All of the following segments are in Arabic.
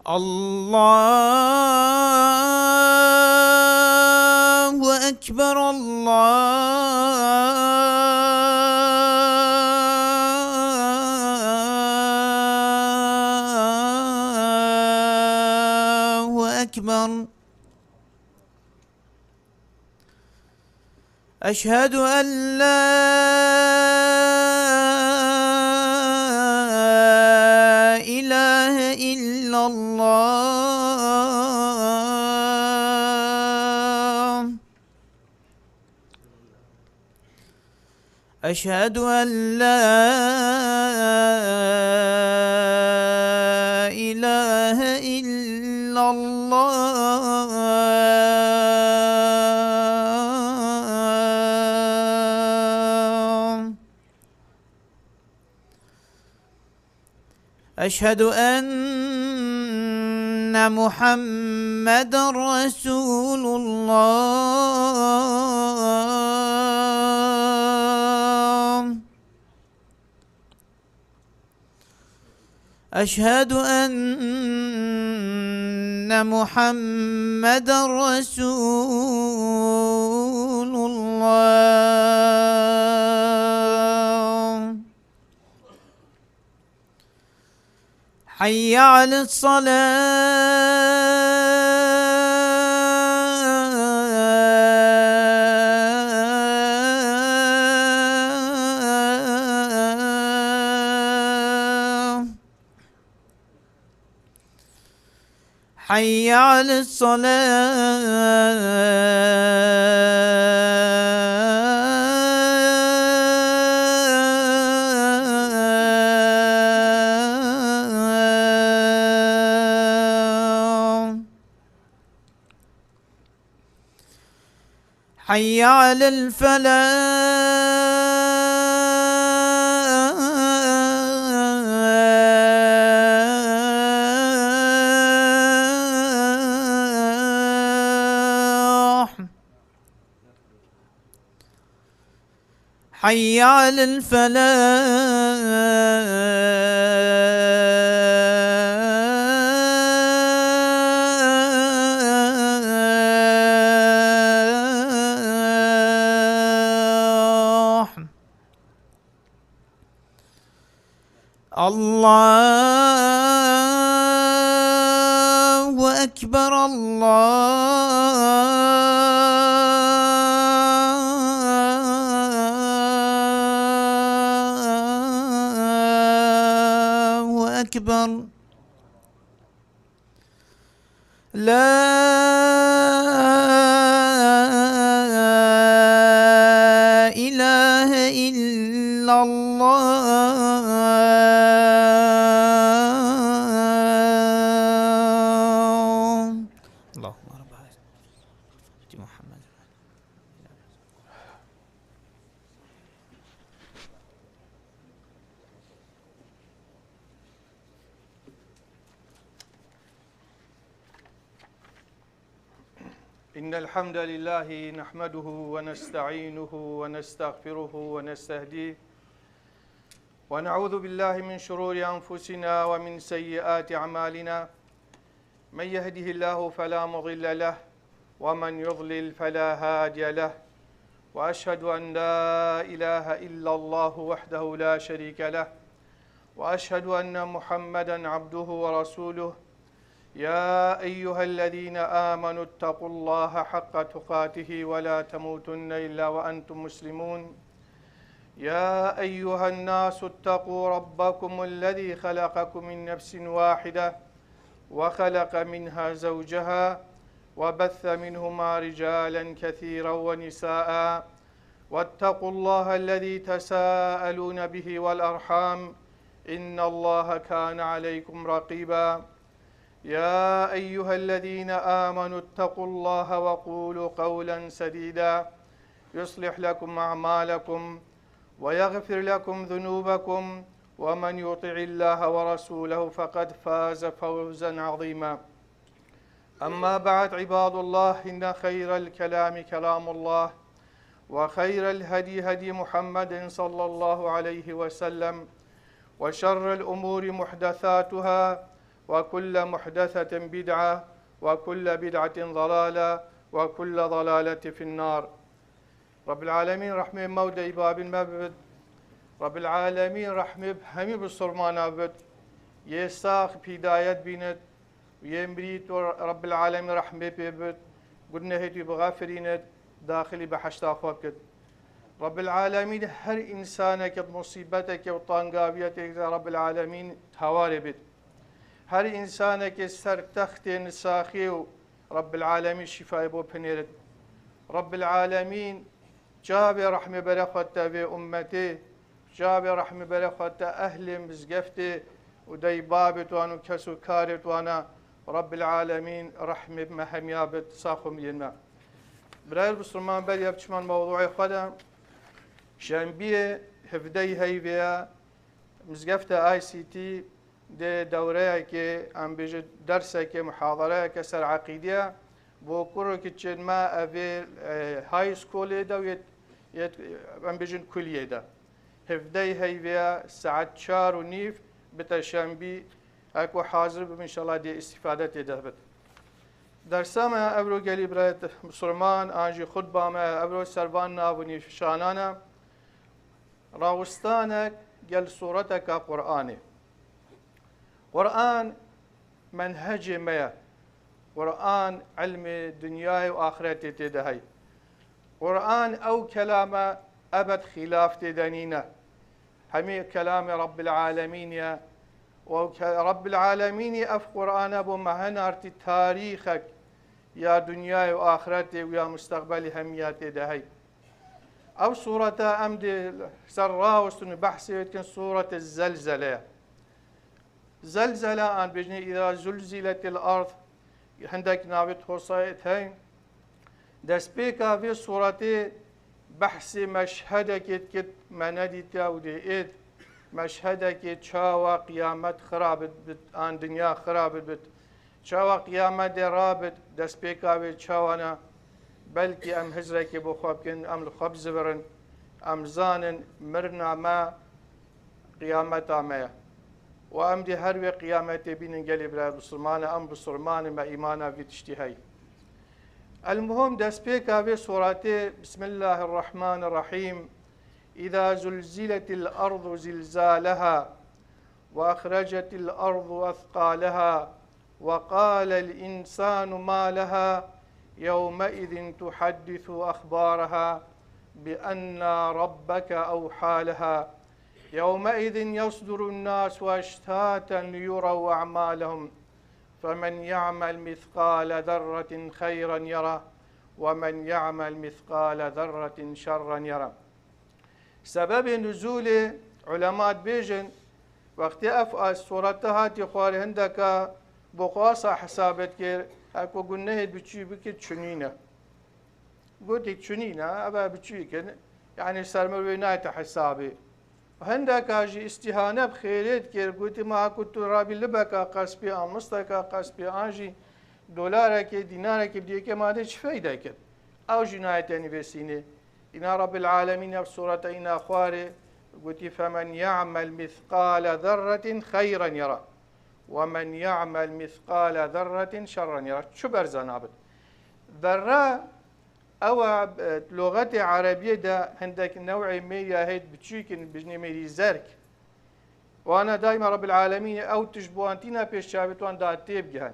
الله أكبر. الله أكبر. أشهد أن لا إله إلا الله. أشهد أن لا إله إلا الله. أشهد أن محمدًا رسول الله. أشهد أن محمدًا رسول الله. حي على الصلاة. حي على الصلاة. حي على الفلاح. حي على الفلاح. الله أكبر. الله أكبر. لا إله إلا الله. اللهم رب محمد. إن الحمد لله نحمده ونستعينه ونستغفره ونستهديه ونعوذ بالله من شرور أنفسنا ومن سيئات أعمالنا. من يهده الله فلا مضل له ومن يضلل فلا هادي له. وأشهد أن لا إله إلا الله وحده لا شريك له وأشهد أن محمدًا عبده ورسوله. يا أيها الذين آمنوا اتقوا الله حق تقاته ولا تموتن إلا وأنتم مسلمون. يا أيها الناس اتقوا ربكم الذي خلقكم من نفس واحدة وخلق منها زوجها وبث منهما رجالا كثيرا ونساء. واتقوا الله الذي تساءلون به والأرحام إن الله كان عليكم رقيبا. يا أيها الذين آمنوا اتقوا الله وقولوا قولا سديدا يصلح لكم أعمالكم ويغفر لكم ذنوبكم ومن يطع الله ورسوله فقد فاز فوزا عظيما. أما بعد عباد الله، إن خير الكلام كلام الله وخير الهدي هدي محمد صلى الله عليه وسلم وشر الأمور محدثاتها وكل محدثة بدعة وكل بدعة ضلالة وكل ضلالة في النار. رب العالمين رحمة مودة باب المبد، رب العالمين رحمة همي بصرمانا بد يساق بداية بينت ويمريت رب العالمين رحمة ببد قلنا هيتي بغافرينت داخلي بحشتا خوكت. رب العالمين هر إنسانك بمصيبتك وطانقابيتك رب العالمين هواري بد، هر إنسانك سر تخت نساخي رب العالمين شفاء بو بنيرت. رب العالمين جاب رحمة برخوته في أمتي، جاب رحمة برخوته أهل مزقفتي ودي بابت وانا كسو كارت وانا رب العالمين رحمة مهميابت ساخم ينما. برايل بسرمان بدي بشمان موضوعي خدا شنبيه هفدي هيفيا مزقفته اي سي تي دي دورة كي ام بيجي درسة كي محاضرة كسر عقيدة بوكرو كتشن ما افي هاي سكول دا ام بيجن كلية دا هفدي هيفيا ساعة 4:30 بتشنبي اكو حاضر ان شاء الله دي استفادة دهبت. درسا ما ابرو قالي برات مسلمان انجي خطبة ما ابرو سربان نابوني شانانا راوستانك قال صورتك قرآني. قرآن منهج ما قرآن علم دنياي وآخرتي تدهي. قرآن أو كلام أبد خلاف تدنينا همي كلام رب العالمين يا ورب العالمين أف قرآن أبو مهنارتي تاريخك يا دنياي وآخرتي ويا مستقبلي همياتي دهي. أو سورة أمد سرا وستن بحثي كان سورة الزلزلة. زلزلة أن بجني إذا زلزلت الأرض عندك نابت خصائت هاي دسبيكا في سورة بحث مشهدك كت منديتا وديت مشهدك تشاوى قيامت خرابت بت آن دنيا خرابت بت تشاوى قيامت رابط دسبيكا في تشاوانا بلكي أم هزرك بخوابكن أم الخبز برن أم زانن مرنا ما قيامتا ما وأم دي هروي قيامتي بين قلب لا بسلمان أم بسلمان ما إيمانا في تشتهي. المهم دسبيكا في سورتي بسم الله الرحمن الرحيم إذا زلزلت الأرض زلزالها وأخرجت الأرض أثقالها وقال الإنسان ما لها يومئذ تحدث أخبارها بأن ربك أوحى لها يومئذ يصدر الناس أشتاتا ليروا أعمالهم فمن يعمل مثقال ذرة خيرا يره ومن يعمل مثقال ذرة شرا يره. سبب نزول علماء بيجن وقت أفأس صورتها تخوار هندك بقاصة حسابتك اكو قلنا بتشي بك تشنينه قلت تشنينه ابا بتشي يعني سرمروي نايت حسابي هندك اجي استهانه بخيرت كير قلت ما كنت رابي لبك قسبي امستك قسبي انجي دولارك دينارك بديك ما دش فايده كد او جنايتني بسينه ان رب العالمين بصوره ان اخواري قلت فمن يعمل مثقال ذره خيرا يره ومن يعمل مثقال ذرة شرا يرى. شو برزانابد ذرة أو لغة عربية دا عندك نوع ميريا هيد بتشيكن بجني ميري زرك وأنا دائما رب العالمين أو تشبوانتينا بيش شابتوان دا تيب جهن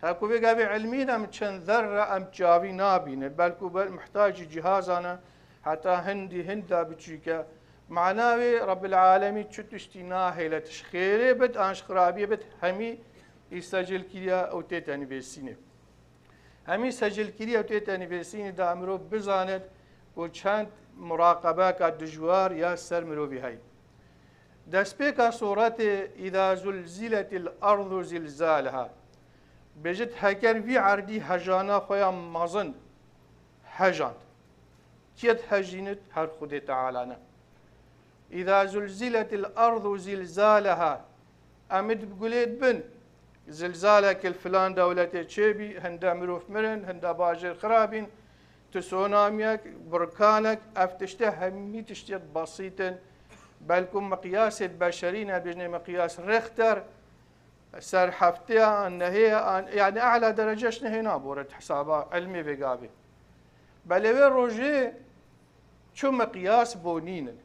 هاكو بيقابي علمينا متشن ذرة أم جابي نابين بالكو محتاج جهازنا حتى هندا بتشيكا معناه رب العالمين شتشتينا هيلا تشخيري بد انش خرابيه بد همي يسجل كريا او تيتاني بيسينه همي سجل كريا او تيتاني بيسينه دا امرو بزاند وچند مراقبه کا دجوار يا سر مرو بهاي دسبيكا صورت اذا زلزلت الارض زلزالها بجد هكر في عردي هجانا خويا مازن هجان كيد هجينت هر خود تعالى إذا زلزلت الأرض زلزالها أمد بقوليت بن زلزالك الفلان دولة تشيبي هندا مروف مرن هندا باجر خرابين تسوناميك بركانك أفتشته همي تشتيت بسيطا بلكم مقياس بشرين بجني مقياس ريختر سر حفتها أن هي يعني أعلى درجة هنا بورد حسابها علمي بقابي بل روجي شو مقياس بونين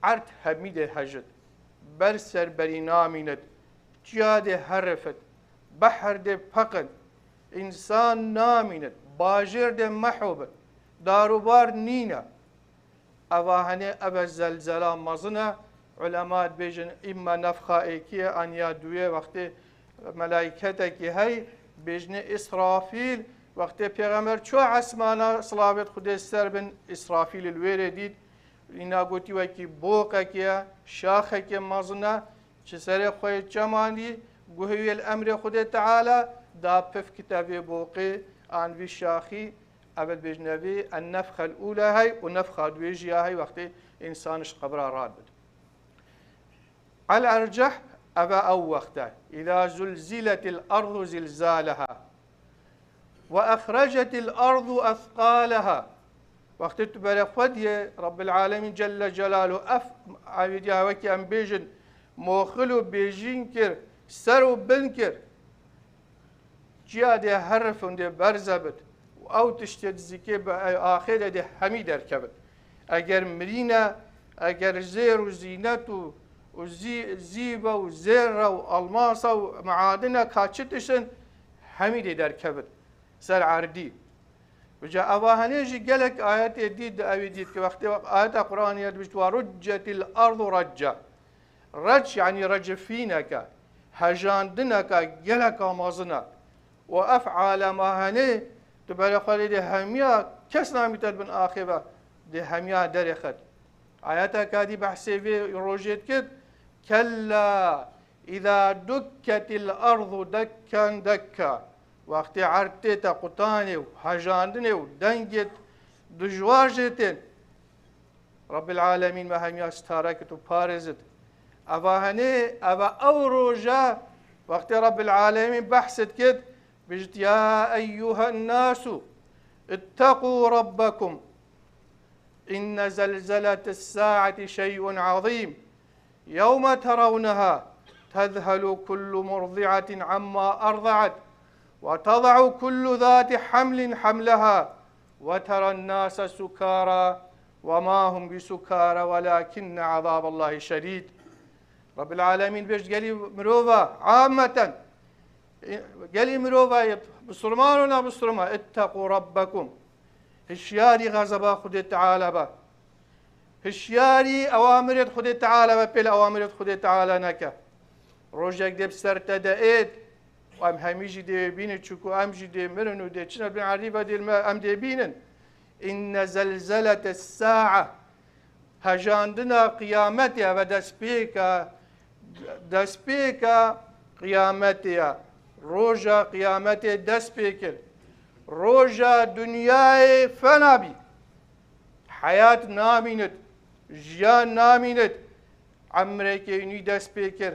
عرت حميد هجد برسر برينامينت جاد هرفت بحر ده فقد إنسان نامينت باجر ده محوبت داروبار نينا أواهنه أبا زلزلة مزنة علماء بيجن إما نفخة إيكية أن يدوية وقت ملائكتك هاي بيجن إسرافيل وقت پیغمبر چو عسمانا صلابت خود سر بن إسرافيل الوير ديد اینا گوتی وکی بوقه که شاخه که مزنه چه سر خوی جمانی گوهی الامر خود تعالی دا پف کتاب بوقه آنوی شاخی اول بجنبی النفخه الاولى هاي ونفخه دویجی هاي وقتی انسانش قبره راد بد على ارجح ابا او وقته اذا زلزلت الارض زلزالها واخرجت الارض اثقالها وقت تبارك خديه رب العالمين جل جلاله عاوديها وكي ام بيجن موخلو بيجينكر سرو بنكر جياده هرفون دي برزبت او تشتد زكي باخره دي حميد اركبت اگر مرينا اگر زير وزينته وزيبه وزيره والماسه ومعادنه كاتشتشن حميد دركبت سر عردي وجاء أواهنيجي قالك آيات يديد أويديد كوقت آيات قرآن يدبشت ورجت الأرض رجا رج يعني رجفينك هجاندنك قالك مازنك وأفعال ما هني تبالي خالي دي هميا كسنا مثل بن آخبة دي هميا درخت آياتك هذه بحثي في روجيت كد كلا إذا دكت الأرض دكا دكا وقتی عرضی تا قطانی و هجاندنی و دنگت دجوار جتن رب العالمین ما همی استارکت و پارزت اوهنه او روجا وقتی رب العالمین بحثت کد بجت يا أيها الناس اتقوا ربكم إن زلزلة الساعة شيء عظيم يوم ترونها تذهل كل مرضعة عما أرضعت وتضع كل ذات حمل حملها وترى الناس سكارى وما هم بسكارى ولكن عذاب الله شديد رب العالمين بيش قالي مروفا عامة قالي مروفا بسرمان ولا بسرمان اتقوا ربكم هشياري غزبا خد تعالى با هشياري أوامر خد تعالى با بل أوامر خد تعالى نكا روجك دي بسرتدئت وام هميجي دي بينن چوكو امجي دي مرنو دي چنا بن عريبه دي ام دي بينن ان زلزله الساعه هجاندنا قيامتها ودسبيكا قيامتها روجا قيامتها دسبيكر روجا دنياي فنابي حياه نامينت جيان نامينت عمرك يني دسبيكر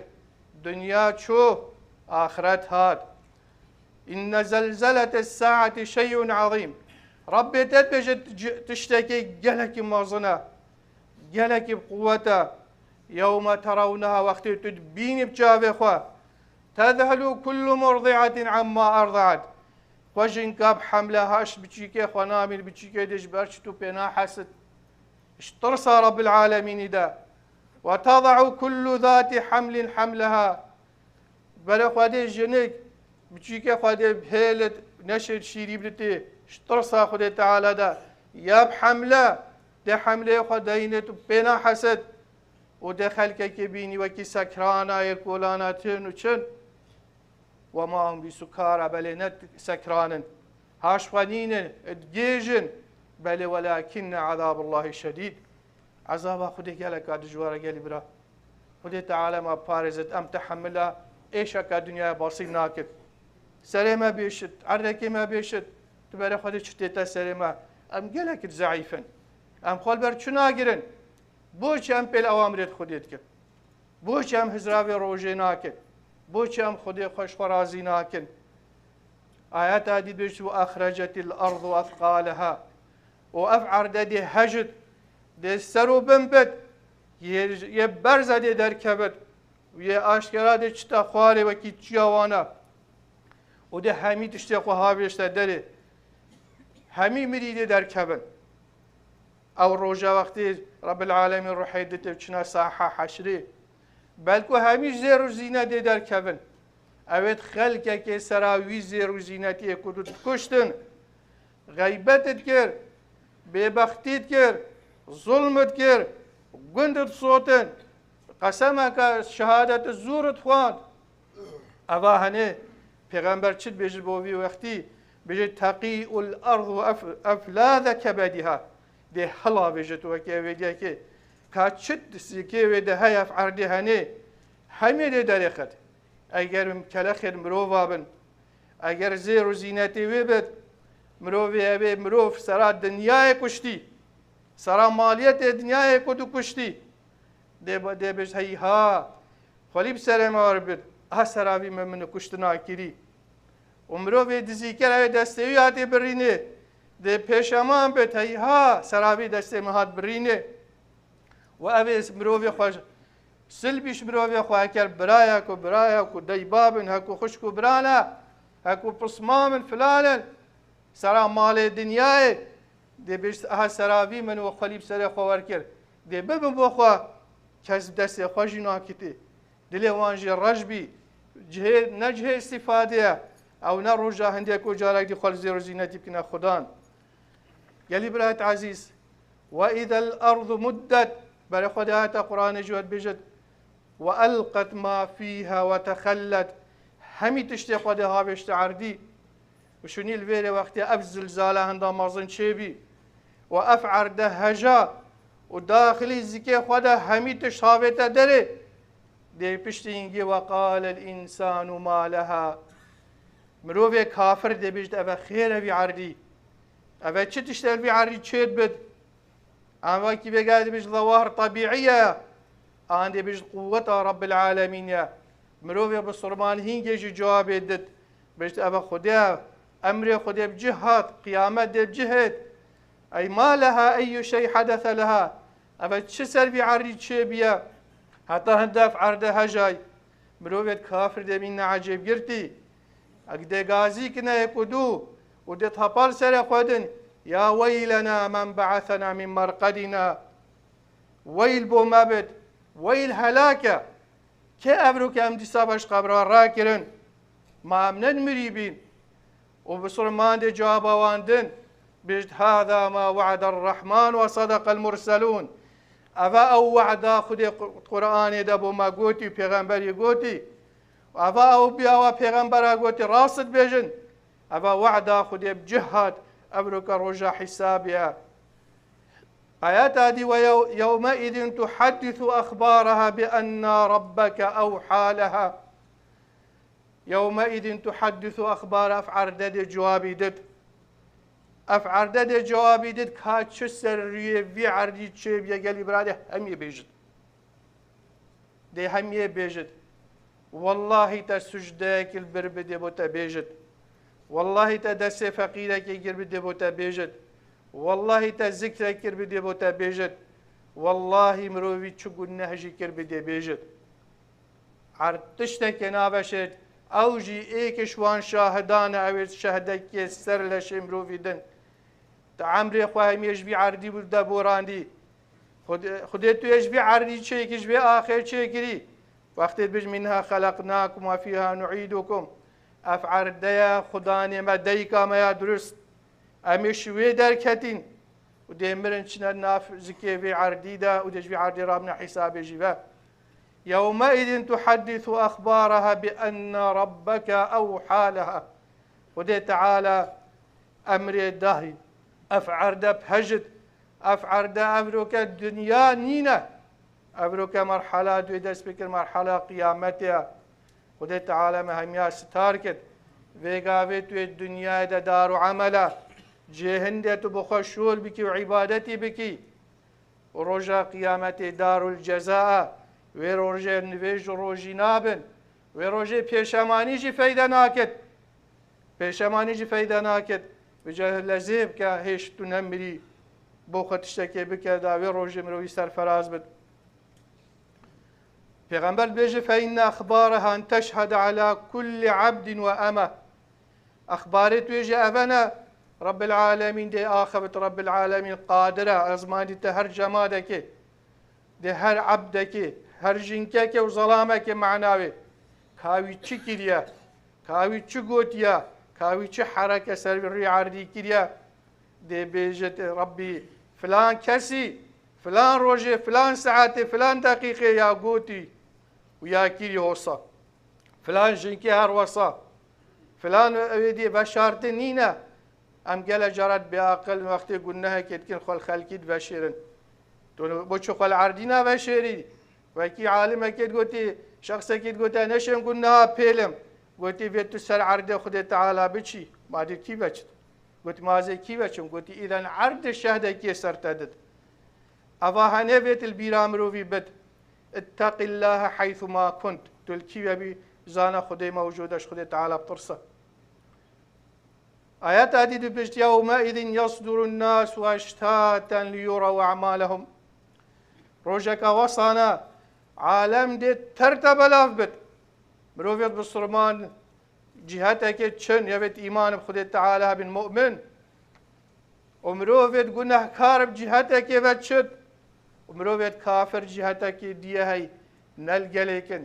دنيا شو آخرت هاد إن زلزلة الساعة شيء عظيم ربي تتبجد تشتكي قلك موزنة قلك بقوته يوم ترونها وقت تدبين بجاب خوا تذهل كل مرضعة عما أرضعت وجن كاب حملهاش بتشيكي خنامل بتشيكي دجبرش تو بنا حسد اشترصى رب العالمين دا وتضع كل ذات حمل حملها بلا خواده جنك بچيكي خواده بهيلت نشر شيري بلتي اشترصا خواده تعالى دا ياب حملة ده حملة خواده بينا حسد وده خلقه كبيني وكي سكرانا يكولانا تنو چن وما هم بسكارا بل نت سكرانا هاش خوانين ادجيجن بل ولكن عذاب الله شديد عذاب خواده قالك دجوارا قالي برا خواده تعالى ما بارزت ام تحملها ايش هكا دنيا بسيط ناكد سلامة بيشت عركي ما بيشت تبارك خدي شتيتا سلامة ام قالك ضعيفا ام خال بر شو ناقرن بوش ام بل اوامر خديتك بوش ام هزراوي روجي ناكد بوش ام خدي خوش فرازي ناكد آيات هذه بيش واخرجت الارض اثقالها وافعر دي هجد دي سرو بنبت يبرز دي دركبت ویە ئاشکرا دێ چتا خوارێ وەکی چیاوانە و دێ هەمی تشتێک و هاوێشتە دەرێ هەمی مری دێ دەرکەبن ئەو ڕۆژە وەختی ڕەب العالەمین ڕوحی دێتێ بچنە ساحە حەشرێ بەلکو هەمیش زێر و زینە دێ دەرکەبن ئەوێت خەلکێکێ سەراوی زێر و زینەتیە کورد کوشتن غەیبەتت کرد بێبەختیت کرد زوڵمت کرد گوندت سۆتن قەسەمەکە شەهادەت زوورت خواند ئەوا هەنێ پێغەمبەر چت بێژت بۆ وی وەختی بێژێت تەقی الأرض ئەفلاذە کەبەدیها دێ هەڵا بێژێت وەکێ وێدیەکێ کا چت سیکێوێ دە هەیە عەردی هەنێ هەمێ دێ دەرێخت ئەگەر کەلەخێت مرۆڤ بن ئەگەر زێر و زینەتی وێ بێت مرۆڤێ ئەوێ مرۆڤ سەرا دنیایە کوشتی سەرا ماڵیەتێ دنیایە کورد و کوشتی دێ بێژ هەیها خۆلی بسەرێمەوە بێت ها سەراوی من کوشتناکیری و مرۆڤێ دزیکەر ئەوێ دەستێوی هاتێ بڕینێ دێ پێشەمان بێت هەیها سەراوی دەستێ هات بڕینێ و ئەوێ مرۆڤێ خۆش سلبیش مرۆڤێ خواکرد برایەک و برایەک و دەی بابن هەکو خوشک و برانە هەکو پسمامن فلانن سەرا ماڵێ دنیایە دێ بێژ ئەها سەراوی من و خۆلی بسەرێ خۆوەر کرد دێ ببن بۆ خوا کەس دەستێ خۆشی ناکیتێ دلێ وانژێ ڕەشبی نەجهێ استیفادەیە ئەو نە ڕۆژە هەندێک و جارێکی خۆل زێر و زینەتی بکەنە خوددان گەلی برایەت عەزیز وإذا الأرض مدت بەرە خۆ دەهاتە قورئانە جوێت بێژێت وألقت ما فيها وتخلت هەمی تشتێ خۆ دێ هاوێشتە عەردی وشونی لێرێ وەختی ئەف زلزالە هەندا مەزن چێبی و ئەف عەردە هەژا و داخلی زیکێ خۆدا هەمی تشت هاوێتە دەرێ دێ پشتینگی وقال الإنسان ما لها مرۆڤێ کافر دەبێژت ئەvە خێرەوی عەردی ئەvە چ تشتەوی عەردی چێت بێت ئاواکی بێگا دەبێژ ظەواهر طەبیعیە ئان دەبێژ قووەتە ڕەب العالەمینە مرۆڤێ بسڵمان هینگێژی جوابێت دت بێژت ئەvە خودیا ئەمرێ خودێ بجهات قیامەت دێ بجهێت ئەی ما لها ئەی شەی حەدەثە لها ئەvە چ سەروی عەردی چێ بیە هەتا هەنداف عەردە هەژای مرۆڤێت کافر دەبینە عەجێبگرتی ئەک دێگازی کنە یەک و دوو و دێت هەپاڵ سەرە خۆدن یا وەیلەنا مەن بەعەثەنا من مەرقەدینا وەیل بۆ مەبێت وەیل هەلاکە کێ ئەڤروکە ئەم دیسا بەش قەبرا ڕاکردن مامنەن مری بین و بسڵمان دێ جوابەواندن بێژت هذا ما وعد الرحمن وصدق المرسلون ئەvە ئەو وعدا خودێ قورئانێدا بۆ ما گوتی پێغەمبەری گوتی ئەvە ئەو بیاوە پێغەمبەرا گوتی ڕاست بێژن ئەvە وعدا خودێ بجهات ئەڤروکە ڕۆژە حیسابیە آيات هذه ويومئذ تحدث أخبارها بأن ربك أوحى لها يومئذ تحدث أخبارها أفعردد جوابي دد أفعردد جوابي دد كاتش سرية في عردي تشيب يقلي برادي همي بيجد دي همي بيجد والله تسجدك البربدي بوتا بيجد والله تدسي فقيرك يقربدي بوتا بيجد والله تذكر كر بدي بوتا بيجت والله مروي تشقول نهجي كر بدي بيجت عرتشتك نابشت اوجي ايك شوان شاهدان او شهدك سر لشي مروي دن تعمري خواه يجبي عردي بلدا بوراندي خديتو يجبي عردي شيك يجبي اخر شيكري وقت بيج منها خلقناكم وفيها نعيدكم افعر ديا خداني ما ديكا ما يا درست ئەمێش وێ دەرکەتین و دێمرن چنە ناف زکێوێ عەردیدا و دەژوی عەردی ڕابنە حیسابێژی بە يومئذ تحدث أخبارها بأن ربك أوحى لها ودي تعالى أمر داهي أفعرد بهجد أفعرد أبروك الدنيا نينة أبروك مرحلة دويدس بكر مرحلة قيامتها ودي تعالى مهمية ستاركت فيقافت الدنيا دار عمله جهندت بخشول بكي وعبادتي بكي ورجا قيامتي دار الجزاء وروجا نفيج روجي نابن وروجا بيشمانيجي فايدة ناكت بيشمانيجي فايدة ناكت بجاه لزيب كا هيش تنمري بوخة تشتكي بك دا وروجا مروي سرفراز بد پیغمبر بيجي فإن أخبارها أن تشهد على كل عبد وأمة. أخبارت بيجي أفنا رب العالمين دي آخبت رب العالمين قادرة أزمان دي هر جمادك دي هر عبدك هر جنكك وظلامك معناوي كاوي چي كريا كاوي چي قوتيا كاوي چي حركة سر عردي كريا دي بيجت ربي فلان كسي فلان روجي فلان ساعتي فلان دقيقة يا قوتي ويا كيري هوصا فلان جنكي هر وصا فلان دي بشارتي نينا ام قال جرت بعقل وقت قلناها كتكن خل خلقيت بشيرن بوشو خل عردينا بشيري وكي عالم كيت قلتي شخص كيت قلتي نشم قلناها بيلم قلتي فيتو سر عرض خد تعالى بشي ما دي كي بشت قلت ما زي كي بشم قلتي اذا عرض الشهاده كي سرتدد افاهنه فيت البيرامرو في بد اتق الله حيث ما كنت تلكي بي زانا خدي موجودش خد تعالى بطرسه آيات هذه بجت يومئذ يصدر الناس أشتاتا ليروا أعمالهم روجك وصانا عالم دي ترتب لافبت مروفيت بصرمان جهتك تشن يبت إيمان بخد تعالى بن مؤمن ومروفيت قلنا كارب جهتك بتشد ومروفيت كافر جهتك ديهي نلقى لكن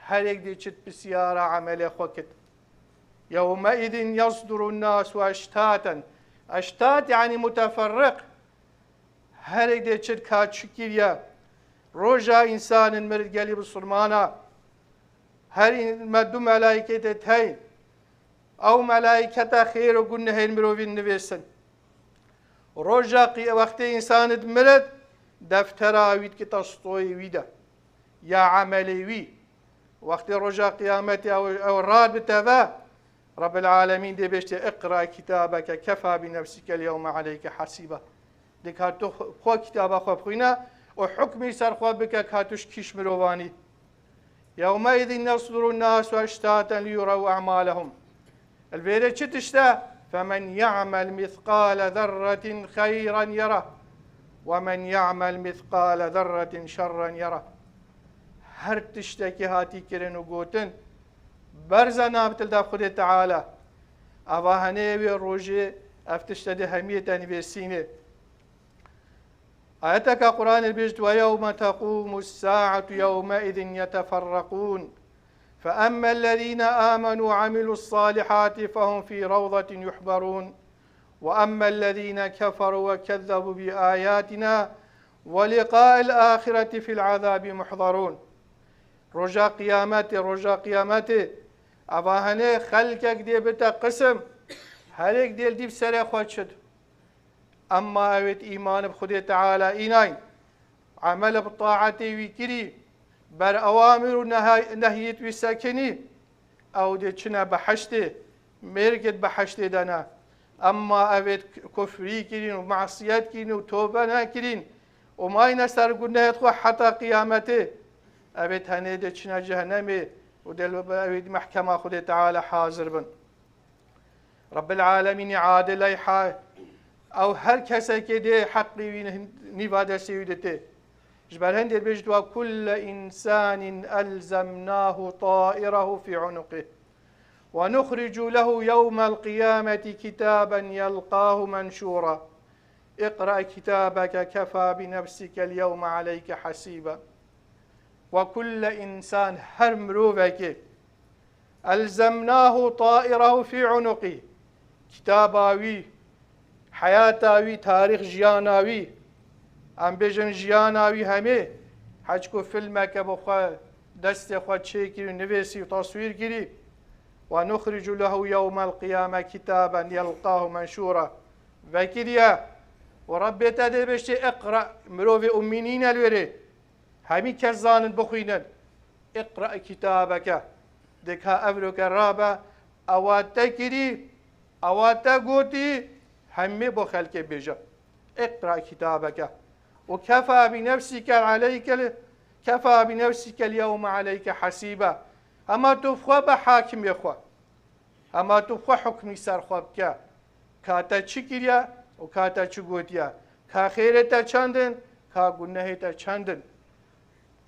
هلك دي تشد بسيارة عمل خوكت يومئذ يصدر الناس أشتاتا أشتات يعني متفرق هرق دي چد كاتشكيريا روجا إنسان مرد قلي بصرمانا هر مدو ملائكة تهين أو ملائكة خير وقلنا هين مروفين نبيسن روجا وقت إنسان مرد دفترا ويد كتاسطوي ويدا يا عملي وي وقت روجا قيامتي أو الراد بتفا رب العالمين دي بيشتي اقرأ كتابك كفى بنفسك اليوم عليك حسيبا دي كاتو خو كتابا خو بخوينا وحكمي سر خو بك كاتوش كيش مرواني يومئذ يصدر الناس أشتاتا ليروا أعمالهم الفيري تشتا فمن يعمل مثقال ذرة خيرا يره ومن يعمل مثقال ذرة شرا يره هر تشتكي هاتي كرن وقوتن برزا نابتل داب خود تعالى أواهنه وروجه افتشتد همية نبسينه آياتك قرآن البجد ويوم تقوم الساعة يومئذ يتفرقون فأما الذين آمنوا وعملوا الصالحات فهم في روضة يحبرون وأما الذين كفروا وكذبوا بآياتنا ولقاء الآخرة في العذاب محضرون رجا قيامته أواهنه خلقك دي بتا قسم هريك ديل دي بسرع خود شد أما أويت إيمان بخد تعالى إيناين عمل بطاعتي ويكري بر أوامر ونهيت وساكني أو دي چنا بحشته مرقت بحشته دانا أما أويت كفري كرين ومعصيات كرين وتوبة ناكرين وما ينسر قلنا يدخل حتى قيامته أبيت هنيدة چنا جهنمي ودل أبيت محكمة خد تعالى حاضر بن رب العالمين عادل أي أو هر كسا كده حقي نفادة سيودته جبال هندي بيجد وكل إنسان ألزمناه طائره في عنقه ونخرج له يوم القيامة كتابا يلقاه منشورا اقرأ كتابك كفى بنفسك اليوم عليك حسيبا وكل إنسان هر مروفك ألزمناه طائره في عنقه كتاباوي حياتاوي تاريخ جياناوي ام بيجن جياناوي همي حجكو فيلمك بخوا دست خوا تشيكي ونفسي وتصوير كري ونخرج له يوم القيامة كتابا يلقاه منشورا فكريا وربي تدي بشي اقرأ مروفي أمينين الوري همي كزان بخوينا اقرأ كتابك دكها أفلك الرابع أواتا كري أواتا قوتي همي بخلك بيجا اقرأ كتابك وكفى بنفسك اليوم عليك حسيبا أما تفخوا بحاكم يخوا أما تفخوا حكم سر خوابك كاتا چكريا وكاتا چقوتيا كا خيرتا چندن كا گناهتا چندن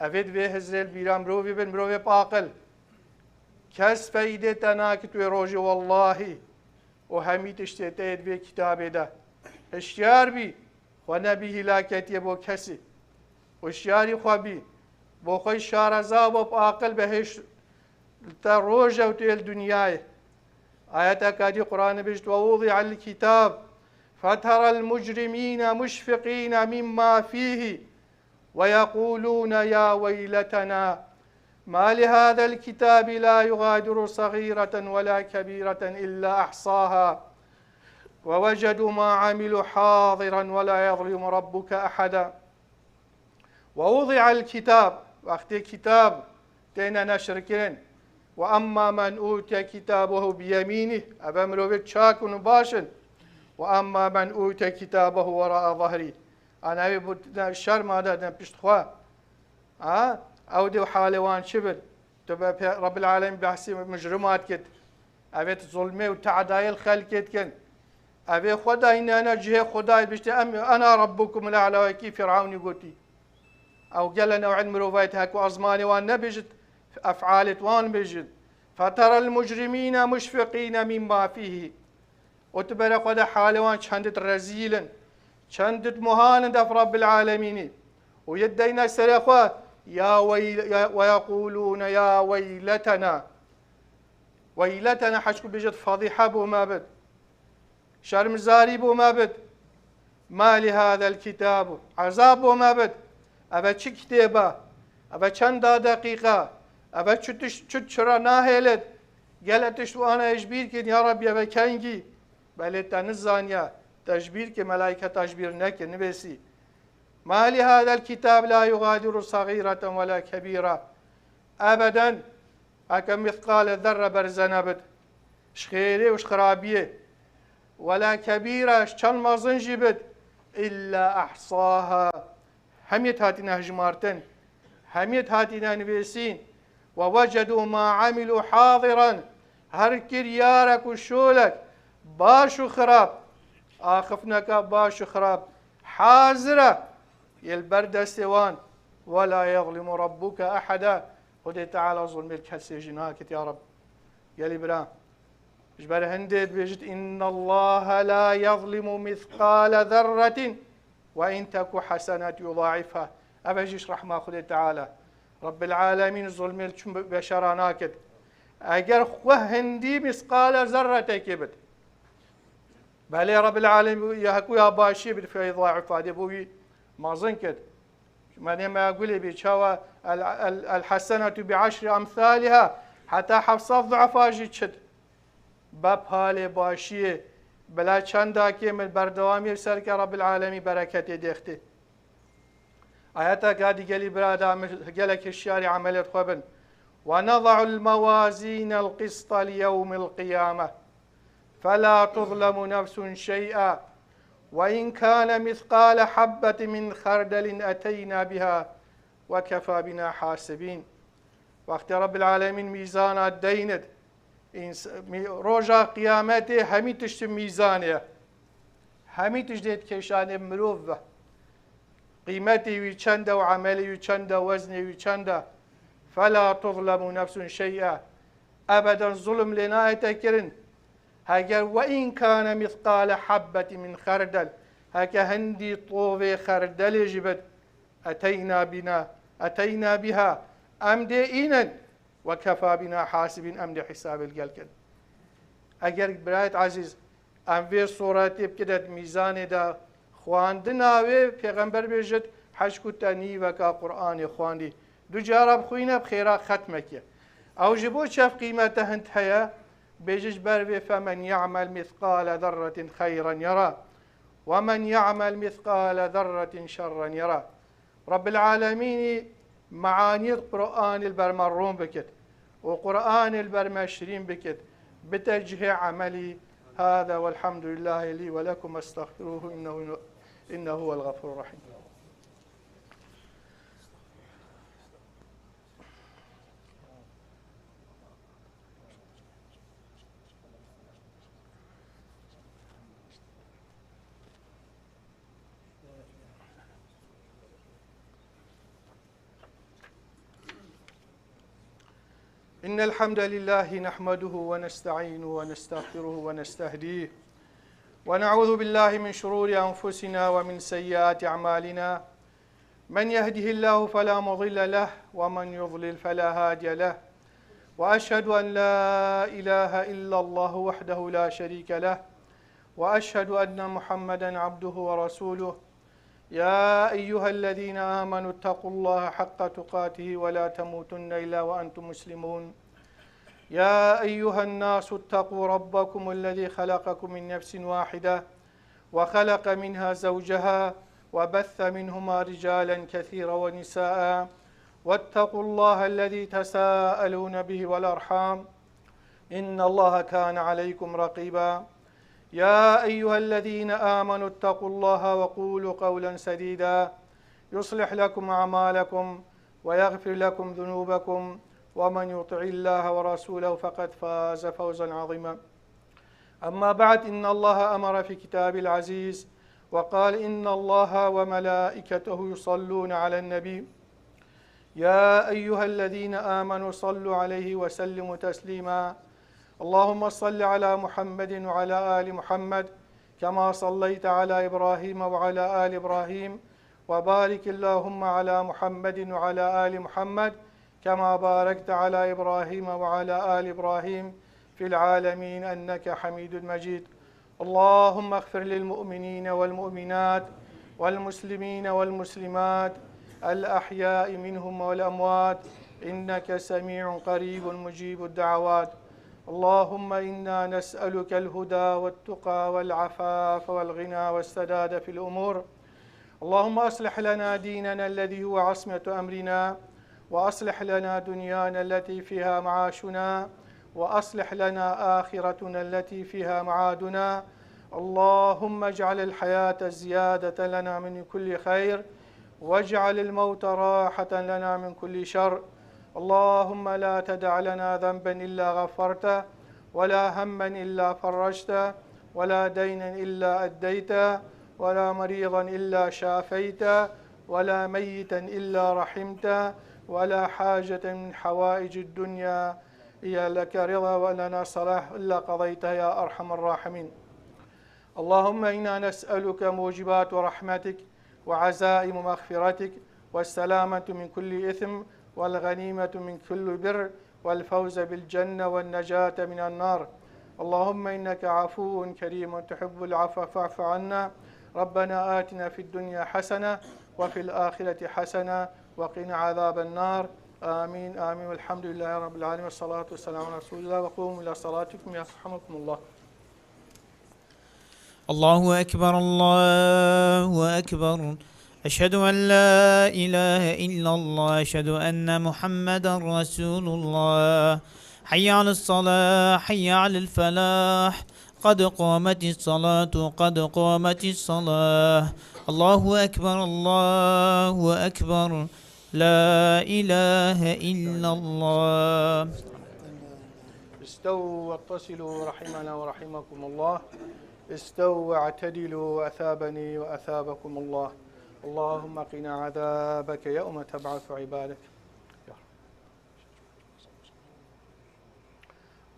أفيد في هزل بيرام مروفي بن مروفي باقل كس فايدة ناكت وروجي والله وهمي تشتيتيد في كتابه ده اشيار بي ونبيه لا كتيبو كسي وشياري خوابي بو خوي شارزا بو باقل بهش تروجه وتيل دنياي آياتك هذه قرآن بجد ووضع الكتاب فترى المجرمين مشفقين مما فيه ويقولون يا ويلتنا ما لهذا الكتاب لا يغادر صغيرة ولا كبيرة إلا أحصاها ووجدوا ما عملوا حاضرا ولا يظلم ربك أحدا ووضع الكتاب وقت كتاب تينا نشركين وأما من أوتي كتابه بيمينه أبامرو بتشاك ونباشن وأما من أوتي كتابه وراء ظهري أنا أبي الشر ما ده بيشتخوا أو دي حالوان شبل تبقى رب العالمين بحسي مجرمات كت أبي ظلمي وتعدايل خلقت كن أبي خدا إن أنا جه خداي بيشتي أنا ربكم الأعلى وكيف فرعون يقولي أو قال نوع المروفات هكو أزماني وأن نبجد أفعال وان بجد فترى المجرمين مشفقين مما فيه وتبرا قد حالوان شندت رزيلا شندت مهانا دف رب العالمين ويدينا سرخوا ويقولون يا ويلتنا ويلتنا حشكو بجد فضيحة بو ما بد شرم زاري بو ما بد ما لهذا الكتاب عذاب بو ما بد أبا چه كتابة أبا چند دقيقة أبا چرا ناهلت قالتش وأنا إجبير كن يا رب يا بكنجي بل تنزانيا تجبير كملائكة تجبير نك نبسي ما لهذا الكتاب لا يغادر صغيرة ولا كبيرة أبدا أكم مثقال ذرة برزنبت شخيري وشخرابية ولا كبيرة شن مازن جبت إلا أحصاها هميت هاتنا هجمارتن هميت هاتنا نبسين ووجدوا ما عملوا حاضرا هر كريارك وشولك باش وخراب آخفنك باش وخراب حاضرة يلبرد سوان ولا يظلم ربك أحدا خذ تعالى ظلم الكسي جناك يا رب قال إبراهيم جبر هندد بيجد إن الله لا يظلم مثقال ذرة وإن تك حسنة يضاعفها أبجيش رحمة خذ تعالى رب العالمين ظلم بشراناكد أجر خوه هندي مثقال ذرة كبد بل رب العالمين يحكوا يا باشي في يضاعف هذا بوي ما ظنكد ما أقول بيشوا الحسنة بعشر أمثالها حتى حفصة ضعفها جد باب حال باشي بلا چندا که من بردوامی سر که رب العالمین برکت دیخته آیاتا قادی قلی برادا قلك الشارع عملت خبن ونضع الموازين القسط ليوم القيامة فلا تظلم نفس شيئا وإن كان مثقال حبة من خردل أتينا بها وكفى بنا حاسبين وقت رب العالمين ميزانات ديند روجا قيامته همي تشت ميزانيه همي تجديد كيشان مروف قيمتي ويشندا وعملي ويشندا وزني ويشندا فلا تظلم نفس شيئا أبدا ظلم لنا يتكرن هكا وإن كان مثقال حبة من خردل هكا هندي طوفي خردل جبت أتينا بها أمدئنا وكفى بنا حاسب أمد حساب القلقل أجر برايت عزيز أم في صورتي بكدت ميزان دا خواندنا و پیغمبر بيجت حشكو تاني وكا قرآن خواندي دو جارب خوينه بخيرا ختمك أو جبو شاف قيمته هنتهيا بيجش بربي فمن يعمل مثقال ذرة خيرا يرى ومن يعمل مثقال ذرة شرا يرى رب العالمين معاني القرآن البرمرون بكت وقرآن البرمشرين بكت بتجه عملي هذا والحمد لله لي ولكم استغفروه إنه هو الغفور الرحيم. إن الحمد لله نحمده ونستعينه ونستغفره ونستهديه ونعوذ بالله من شرور أنفسنا ومن سيئات أعمالنا من يهده الله فلا مضل له ومن يضلل فلا هادي له وأشهد أن لا إله إلا الله وحده لا شريك له وأشهد أن محمدا عبده ورسوله يا أيها الذين آمنوا اتقوا الله حق تقاته ولا تموتن إلا وأنتم مسلمون يا أيها الناس اتقوا ربكم الذي خلقكم من نفس واحدة وخلق منها زوجها وبث منهما رجالا كثيرا ونساء واتقوا الله الذي تساءلون به والأرحام إن الله كان عليكم رقيبا يا أيها الذين آمنوا اتقوا الله وقولوا قولا سديدا يصلح لكم أعمالكم ويغفر لكم ذنوبكم ومن يطع الله ورسوله فقد فاز فوزا عظيما أما بعد إن الله أمر في كتاب العزيز وقال إن الله وملائكته يصلون على النبي يا أيها الذين آمنوا صلوا عليه وسلموا تسليما اللهم صل على محمد وعلى آل محمد كما صليت على إبراهيم وعلى آل إبراهيم وبارك اللهم على محمد وعلى آل محمد كما باركت على إبراهيم وعلى آل إبراهيم في العالمين أنك حميد مجيد اللهم اغفر للمؤمنين والمؤمنات والمسلمين والمسلمات الأحياء منهم والأموات إنك سميع قريب مجيب الدعوات اللهم إنا نسألك الهدى والتقى والعفاف والغنى والسداد في الأمور اللهم أصلح لنا ديننا الذي هو عصمة أمرنا وأصلح لنا دنيانا التي فيها معاشنا وأصلح لنا آخرتنا التي فيها معادنا اللهم اجعل الحياة زيادة لنا من كل خير واجعل الموت راحة لنا من كل شر اللهم لا تدع لنا ذنبا إلا غفرته ولا هما إلا فرجته ولا دينا إلا أديته ولا مريضا إلا شافيته ولا ميتا إلا رحمته ولا حاجة من حوائج الدنيا هي لك رضا ولنا صلاح إلا قضيتها يا أرحم الراحمين اللهم إنا نسألك موجبات رحمتك وعزائم مغفرتك والسلامة من كل إثم والغنيمة من كل بر والفوز بالجنة والنجاة من النار اللهم إنك عفو كريم تحب العفو فاعف عنا ربنا آتنا في الدنيا حسنة وفي الآخرة حسنة وقنا عذاب النار آمين آمين والحمد لله رب العالمين والصلاة والسلام على رسول الله وقوموا إلى صلاتكم يرحمكم الله. الله أكبر الله أكبر أشهد أن لا إله إلا الله أشهد أن محمدا رسول الله حي على الصلاة حي على الفلاح قد قامت الصلاة قد قامت الصلاة الله أكبر الله أكبر لا إله إلا الله. استووا واتصلوا رحمنا ورحمكم الله استووا واعتدلوا وأثابني وأثابكم الله اللهم قنا عذابك يوم تبعث عبادك.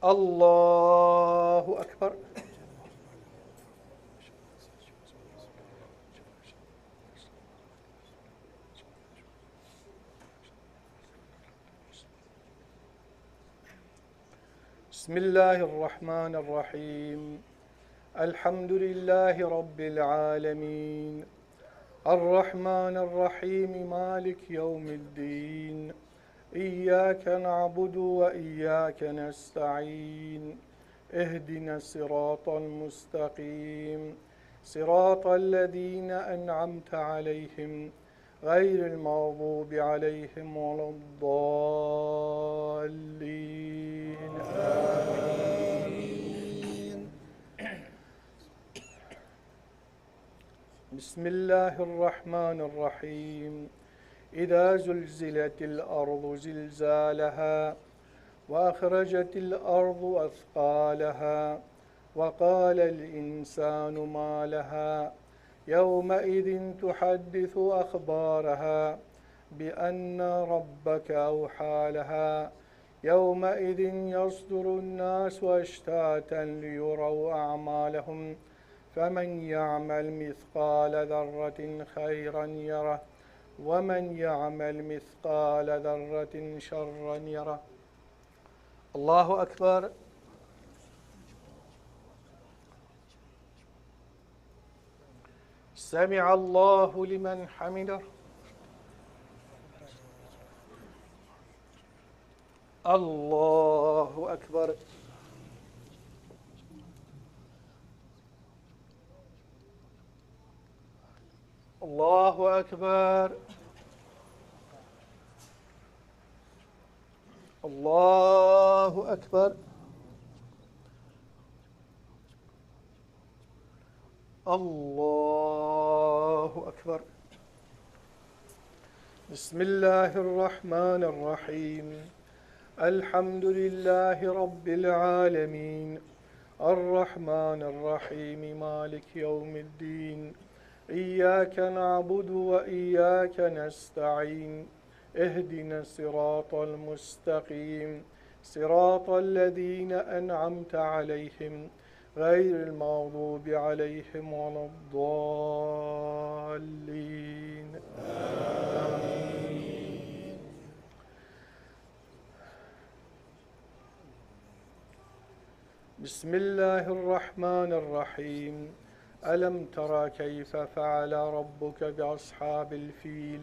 الله أكبر. بسم الله الرحمن الرحيم الحمد لله رب العالمين الرحمن الرحيم مالك يوم الدين إياك نعبد وإياك نستعين اهدنا الصراط المستقيم صراط الذين أنعمت عليهم غير المغضوب عليهم ولا الضالين آمين. بسم الله الرحمن الرحيم إذا زلزلت الأرض زلزالها وأخرجت الأرض أثقالها وقال الإنسان ما لها يومئذ تحدث أخبارها بأن ربك أوحى لها يومئذ يصدر الناس أشتاتا ليروا أعمالهم فمن يعمل مثقال ذرة خيرا يره ومن يعمل مثقال ذرة شرا يره. الله أكبر. سمع الله لمن حمده. الله أكبر. الله أكبر. الله أكبر. الله أكبر. بسم الله الرحمن الرحيم. الحمد لله رب العالمين الرحمن الرحيم مالك يوم الدين إياك نعبد وإياك نستعين اهدنا الصراط المستقيم صراط الذين أنعمت عليهم غير المغضوب عليهم ولا الضالين آمين. بسم الله الرحمن الرحيم. ألم ترى كيف فعل ربك بأصحاب الفيل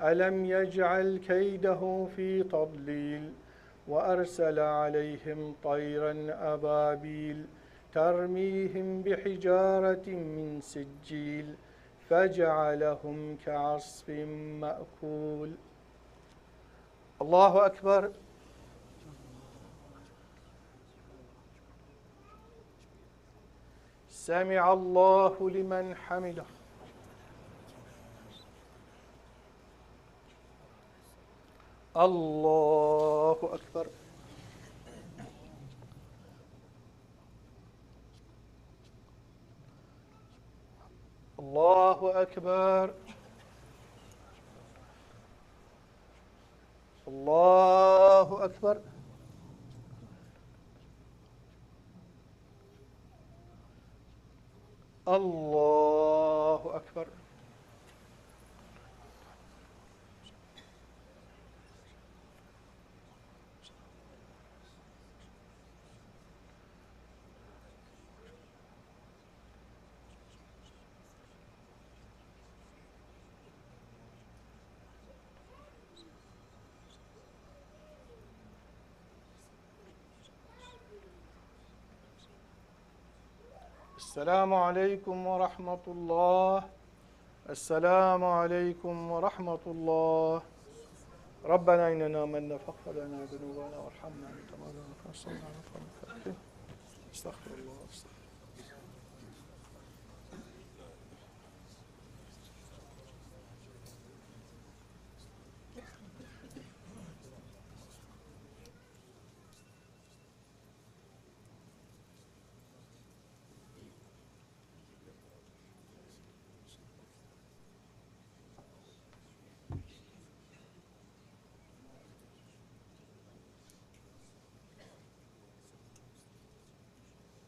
ألم يجعل كيده في تضليل وأرسل عليهم طيرا أبابيل ترميهم بحجارة من سجيل فجعلهم كعصف مأكول. الله أكبر. سمع الله لمن حمده. الله أكبر. الله أكبر. الله أكبر. الله أكبر. السلام عليكم ورحمة الله. السلام عليكم ورحمة الله. ربنا إننا من فاغفر لنا ذنوبنا وارحمنا أنت مولانا فانصرنا على القوم الكافرين. استغفر الله.